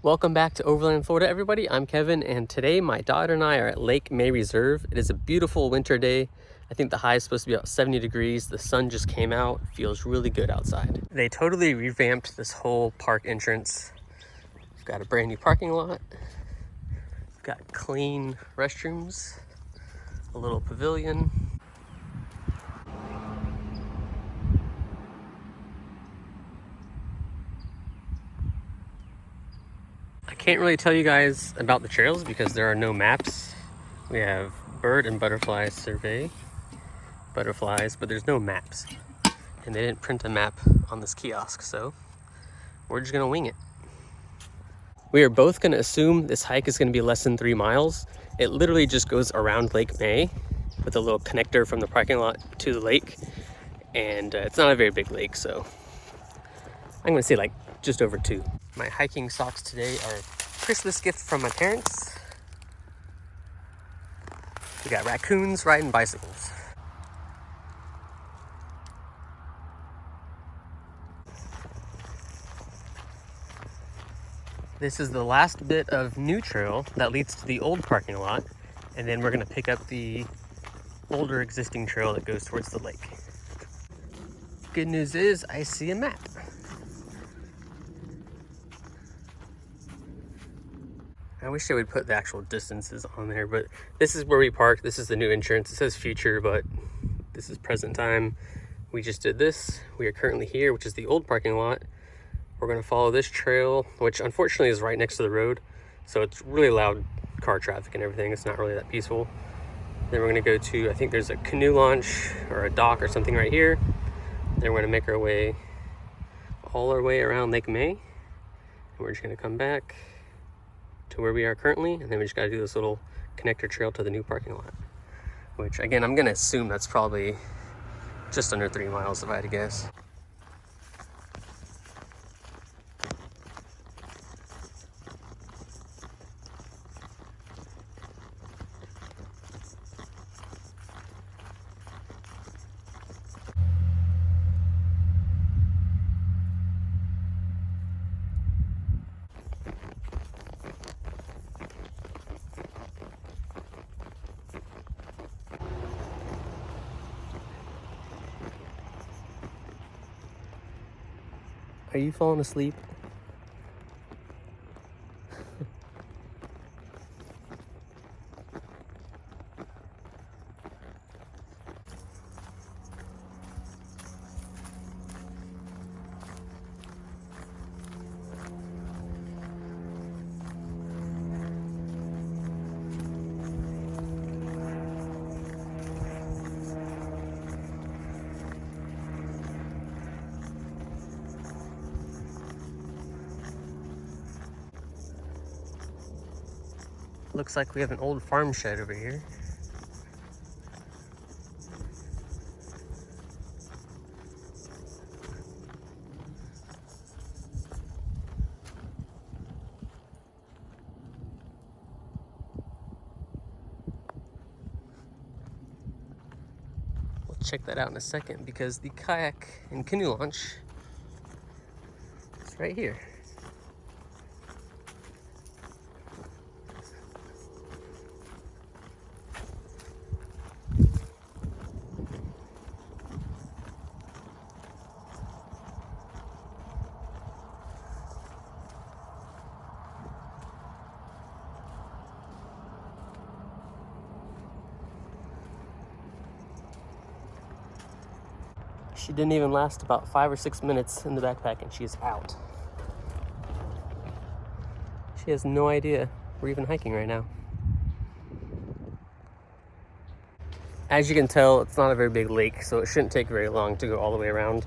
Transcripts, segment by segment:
Welcome back to Overland, Florida, everybody. I'm Kevin, and today my daughter and I are at Lake May Reserve. It is a beautiful winter day. I think the high is supposed to be about 70 degrees. The sun just came out. Feels really good outside. They totally revamped this whole park entrance. We've got a brand new parking lot. We've got clean restrooms, a little pavilion. I can't really tell you guys about the trails because there are no maps. We have bird and butterfly survey, butterflies, but there's no maps. And they didn't print a map on this kiosk, so we're just gonna wing it. We are both gonna assume this hike is gonna be less than 3 miles. It literally just goes around Lake May with a little connector from the parking lot to the lake. And it's not a very big lake, so I'm gonna say like just over 2. My hiking socks today are Christmas gift from my parents. We got raccoons riding bicycles. This is the last bit of new trail that leads to the old parking lot, and then we're gonna pick up the older existing trail that goes towards the lake. Good news is I see a map. I wish they would put the actual distances on there, but this is where we park. This is the new entrance. It says future, but this is present time. We just did this. We are currently here, which is the old parking lot. We're gonna follow this trail, which unfortunately is right next to the road. So it's really loud car traffic and everything. It's not really that peaceful. Then we're gonna go to, I think there's a canoe launch or a dock or something right here. Then we're gonna make our way all our way around Lake May. And we're just gonna come back to where we are currently, and then we just got to do this little connector trail to the new parking lot, which again I'm gonna assume that's probably just under 3 miles if I had to guess. Are you falling asleep? Looks like we have an old farm shed over here. We'll check that out in a second because the kayak and canoe launch is right here. She didn't even last about 5 or 6 minutes in the backpack and she is out. She has no idea we're even hiking right now. As you can tell, it's not a very big lake, so it shouldn't take very long to go all the way around.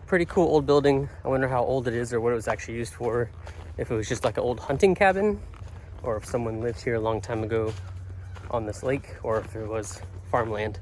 Pretty cool old building. I wonder how old it is or what it was actually used for. if it was just like an old hunting cabin, or if someone lived here a long time ago on this lake, or if it was farmland.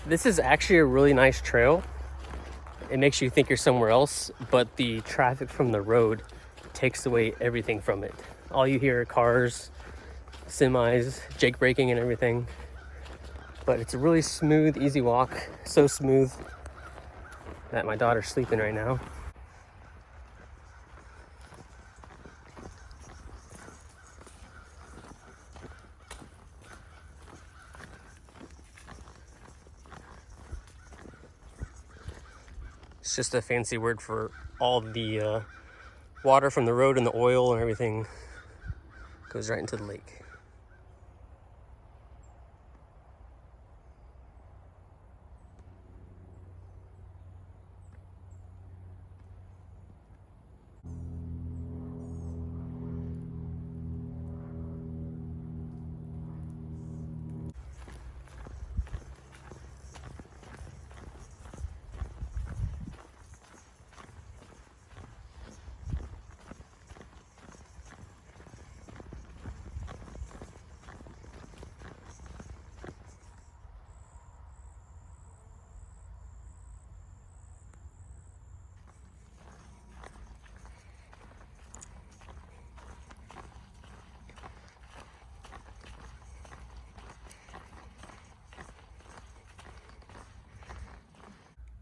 This is actually a really nice trail. It makes you think you're somewhere else, but the traffic from the road takes away everything from it. All you hear are cars, semis, jake braking and everything. But it's a really smooth, easy walk. So smooth that my daughter's sleeping right now. It's just a fancy word for all the water from the road and the oil and everything goes right into the lake.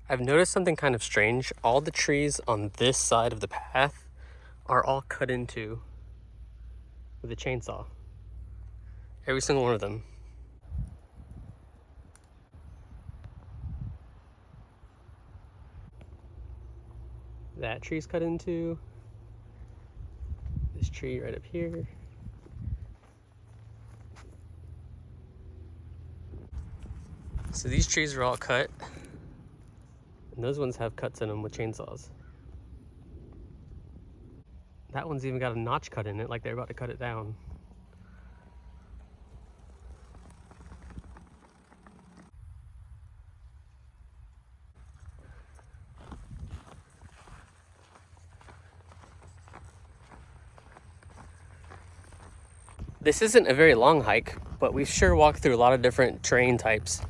I've noticed something kind of strange. All the trees on this side of the path are all cut into with a chainsaw. Every single one of them. That tree's cut into. This tree right up here. So these trees are all cut. And those ones have cuts in them with chainsaws. That one's even got a notch cut in it, like they're about to cut it down. This isn't a very long hike, but we've sure walked through a lot of different terrain types.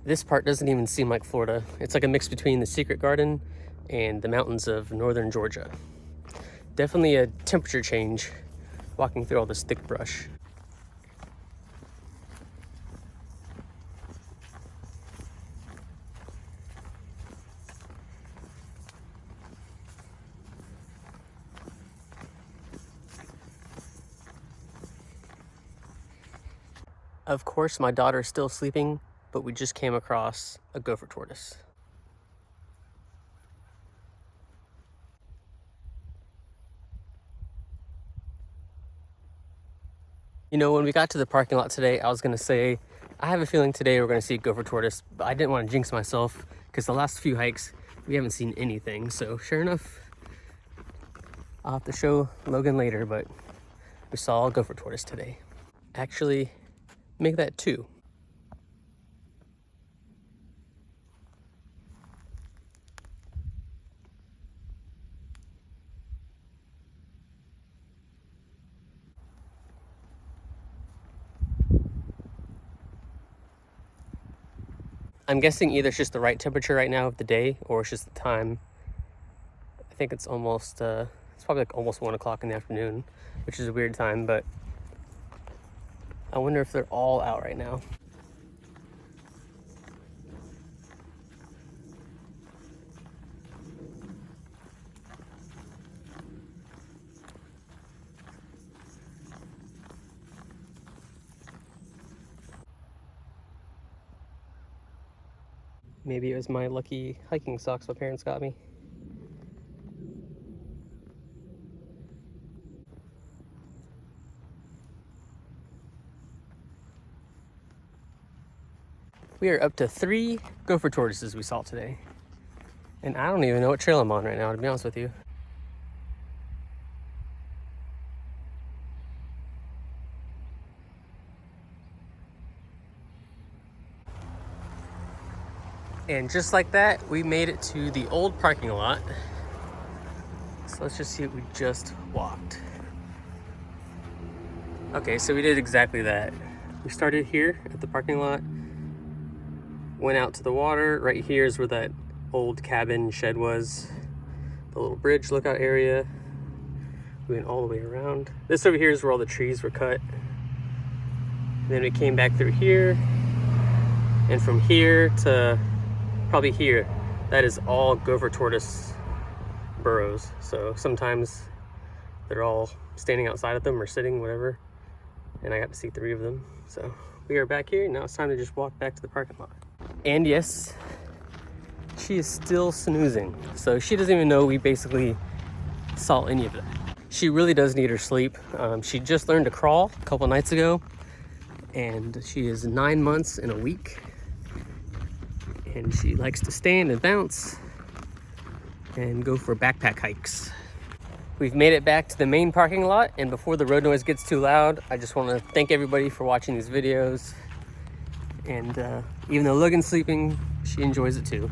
This part doesn't even seem like Florida. It's like a mix between the Secret Garden and the mountains of northern Georgia. Definitely a temperature change walking through all this thick brush. Of course, my daughter is still sleeping, but we just came across a gopher tortoise. You know, when we got to the parking lot today, I was gonna say, I have a feeling today we're gonna see a gopher tortoise, but I didn't want to jinx myself because the last few hikes, we haven't seen anything. So sure enough, I'll have to show Logan later, but we saw a gopher tortoise today. Actually, make that 2. I'm guessing either it's just the right temperature right now of the day or it's just the time. I think it's almost, it's probably like almost 1 o'clock in the afternoon, which is a weird time, but I wonder if they're all out right now. Maybe it was my lucky hiking socks my parents got me. We are up to 3 gopher tortoises we saw today. And I don't even know what trail I'm on right now, to be honest with you. And just like that, we made it to the old parking lot. So let's just see what we just walked. Okay, so we did exactly that. We started here at the parking lot, went out to the water. Right here is where that old cabin shed was. The little bridge lookout area. We went all the way around. This over here is where all the trees were cut. And then we came back through here. And from here to probably here, that is all gopher tortoise burrows. So sometimes they're all standing outside of them or sitting, whatever. And I got to see 3 of them. So we are back here. Now it's time to just walk back to the parking lot. And yes, she is still snoozing. So she doesn't even know we basically saw any of that. She really does need her sleep. She just learned to crawl a couple nights ago. And she is 9 months and a week. And she likes to stand and bounce and go for backpack hikes. We've made it back to the main parking lot, and before the road noise gets too loud, I just want to thank everybody for watching these videos. And even though Logan's sleeping, she enjoys it too.